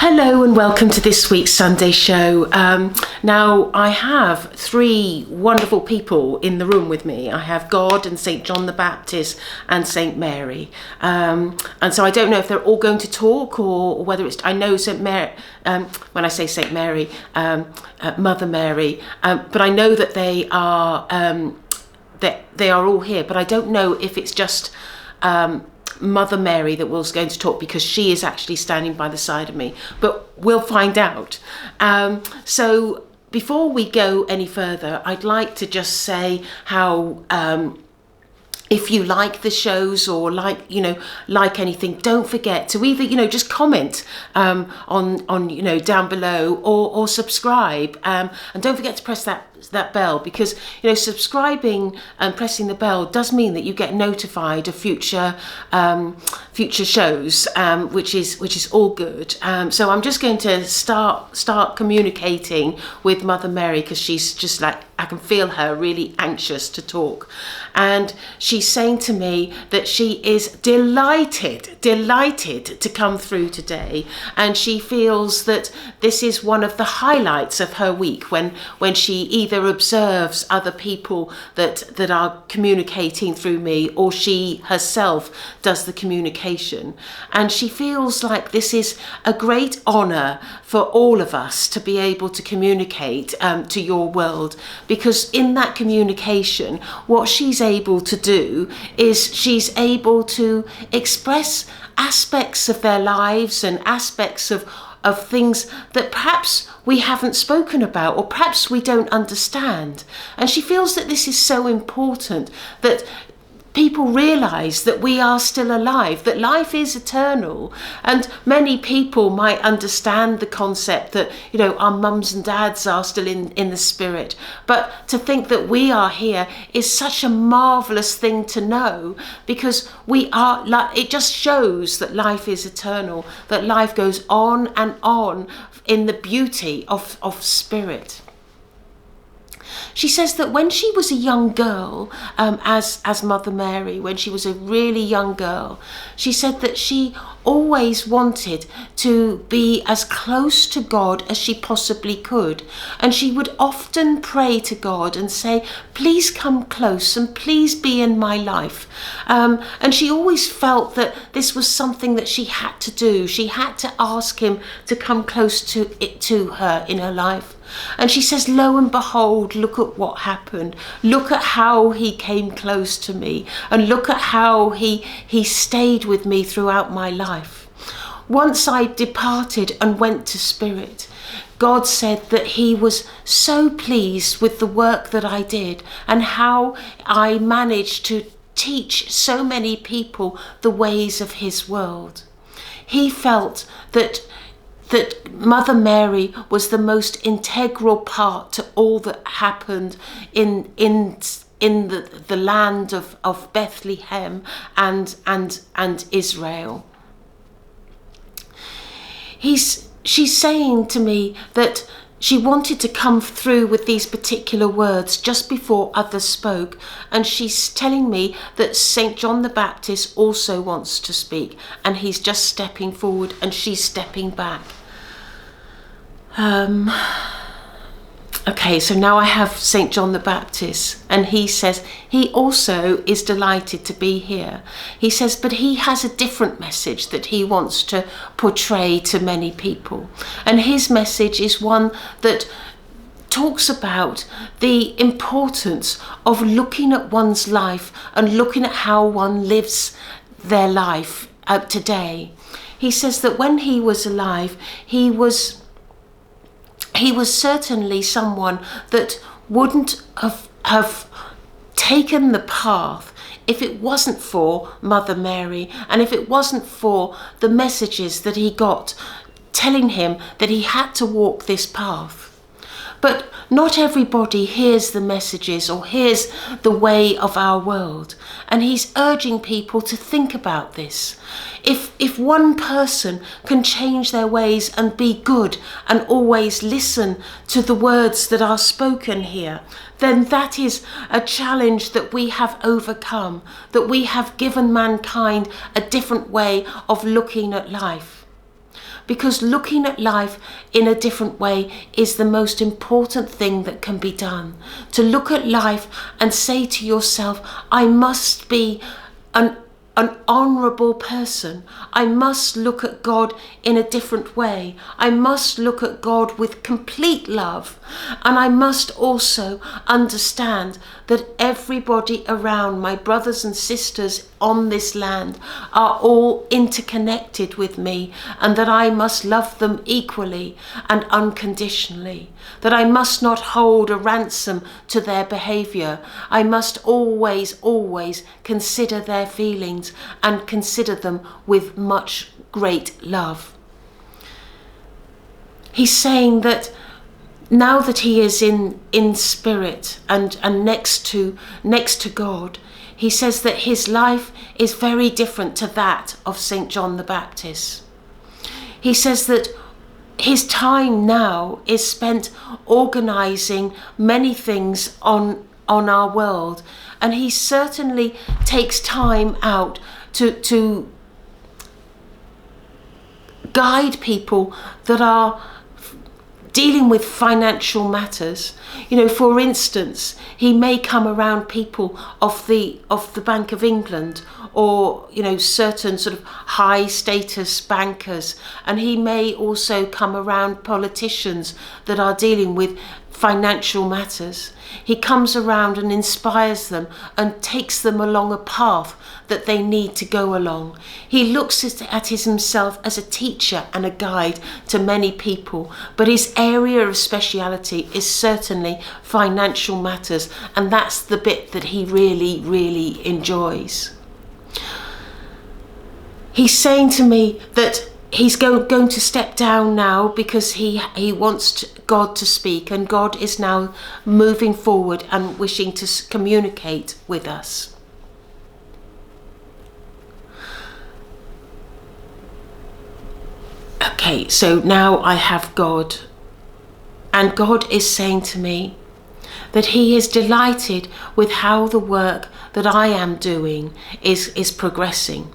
Hello and welcome to this week's Sunday show. Now I have three wonderful people in the room with me. I have God and St. John the Baptist and St. Mary. And so I don't know if they're all going to talk or whether it's, I know St. Mary, when I say St. Mary, Mother Mary, but I know that they are all here, but I don't know if it's just Mother Mary that was going to talk, because she is actually standing by the side of me, but we'll find out. So before we go any further, I'd like to just say how if you like the shows or like anything, don't forget to either just comment on down below or subscribe, and don't forget to press that bell, because subscribing and pressing the bell does mean that you get notified of future shows, which is all good. So I'm just going to start communicating with Mother Mary, because she's just like, I can feel her really anxious to talk, and she's saying to me that she is delighted to come through today, and she feels that this is one of the highlights of her week when she either observes other people that are communicating through me, or she herself does the communication, and she feels like this is a great honour for all of us to be able to communicate to your world, because in that communication what she's able to do is she's able to express aspects of their lives and aspects of things that perhaps we haven't spoken about, or perhaps we don't understand. And she feels that this is so important, that people realise that we are still alive, that life is eternal. And many people might understand the concept that, our mums and dads are still in the spirit. But to think that we are here is such a marvellous thing to know, because we are, it just shows that life is eternal, that life goes on and on in the beauty of spirit. She says that when she was a young girl, as Mother Mary, when she was a really young girl, she said that she always wanted to be as close to God as she possibly could. And she would often pray to God and say, please come close and please be in my life. And she always felt that this was something that she had to do. She had to ask him to come close to her in her life. And she says, lo and behold, look at what happened. Look at how he came close to me, and look at how he stayed with me throughout my life. Once I departed and went to spirit, God said that he was so pleased with the work that I did and how I managed to teach so many people the ways of his world. He felt that Mother Mary was the most integral part to all that happened in the land of Bethlehem and Israel. She's saying to me that she wanted to come through with these particular words just before others spoke, and she's telling me that St. John the Baptist also wants to speak, and he's just stepping forward and she's stepping back. Okay, so now I have St. John the Baptist, and he says he also is delighted to be here. He says, but he has a different message that he wants to portray to many people. And his message is one that talks about the importance of looking at one's life and looking at how one lives their life today. He says that when he was alive, he was certainly someone that wouldn't have taken the path if it wasn't for Mother Mary, and if it wasn't for the messages that he got telling him that he had to walk this path. But not everybody hears the messages or hears the way of our world. And he's urging people to think about this. If one person can change their ways and be good and always listen to the words that are spoken here, then that is a challenge that we have overcome, that we have given mankind a different way of looking at life. because looking at life in a different way is the most important thing that can be done. To look at life and say to yourself, I must be an honourable person. I must look at God in a different way. I must look at God with complete love. And I must also understand that everybody around, my brothers and sisters on this land, are all interconnected with me, and that I must love them equally and unconditionally. That I must not hold a ransom to their behaviour. I must always, always consider their feelings and consider them with much great love. He's saying that now that he is in spirit and next to God, he says that his life is very different to that of St. John the Baptist. He says that his time now is spent organising many things on our world, and he certainly takes time out to guide people that are dealing with financial matters. You know, for instance, he may come around people of the Bank of England, or, you know, certain sort of high status bankers, and he may also come around politicians that are dealing with financial matters. He comes around and inspires them and takes them along a path that they need to go along. He looks at himself as a teacher and a guide to many people, but his area of speciality is certainly financial matters, and that's the bit that he really, really enjoys. He's saying to me that he's going to step down now because he wants God to speak, and God is now moving forward and wishing to communicate with us. Okay, so now I have God, and God is saying to me that he is delighted with how the work that I am doing is progressing.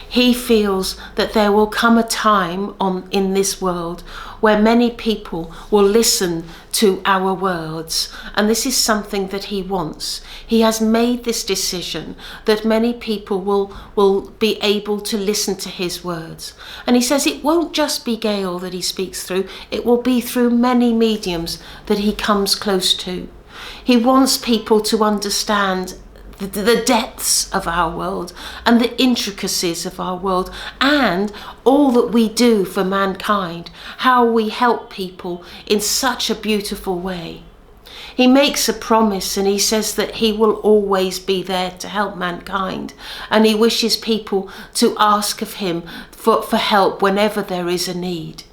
He feels that there will come a time in this world where many people will listen to our words, and this is something that he wants. He has made this decision that many people will be able to listen to his words. And he says it won't just be Gail that he speaks through, it will be through many mediums that he comes close to. He wants people to understand the depths of our world and the intricacies of our world, and all that we do for mankind, how we help people in such a beautiful way. He makes a promise, and he says that he will always be there to help mankind, and he wishes people to ask of him for help whenever there is a need.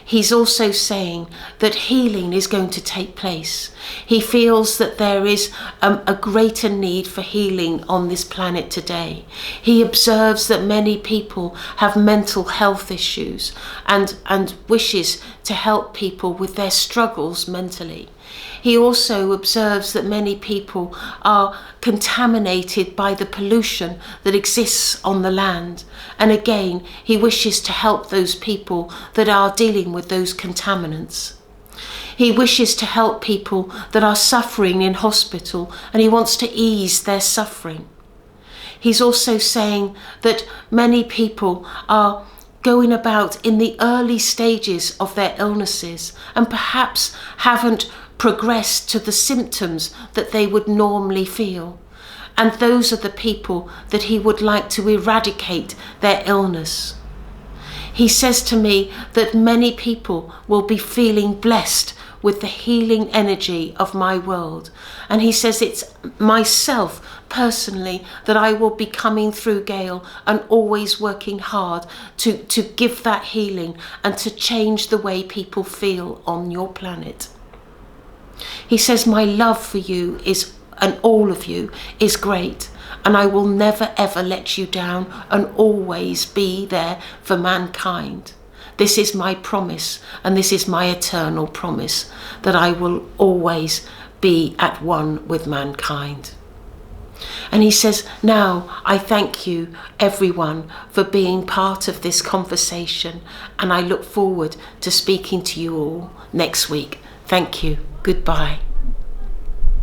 He's also saying that healing is going to take place. He feels that there is a greater need for healing on this planet today. He observes that many people have mental health issues and wishes to help people with their struggles mentally. He also observes that many people are contaminated by the pollution that exists on the land. And again, he wishes to help those people that are dealing with those contaminants. He wishes to help people that are suffering in hospital, and he wants to ease their suffering. He's also saying that many people are going about in the early stages of their illnesses and perhaps haven't progressed to the symptoms that they would normally feel. And those are the people that he would like to eradicate their illness. He says to me that many people will be feeling blessed with the healing energy of my world. And he says it's myself personally that I will be coming through, Gail, and always working hard to give that healing and to change the way people feel on your planet. He says my love for you and all of you is great, and I will never ever let you down and always be there for mankind. This is my promise, and this is my eternal promise, that I will always be at one with mankind. And he says, now I thank you, everyone, for being part of this conversation, and I look forward to speaking to you all next week. Thank you. Goodbye.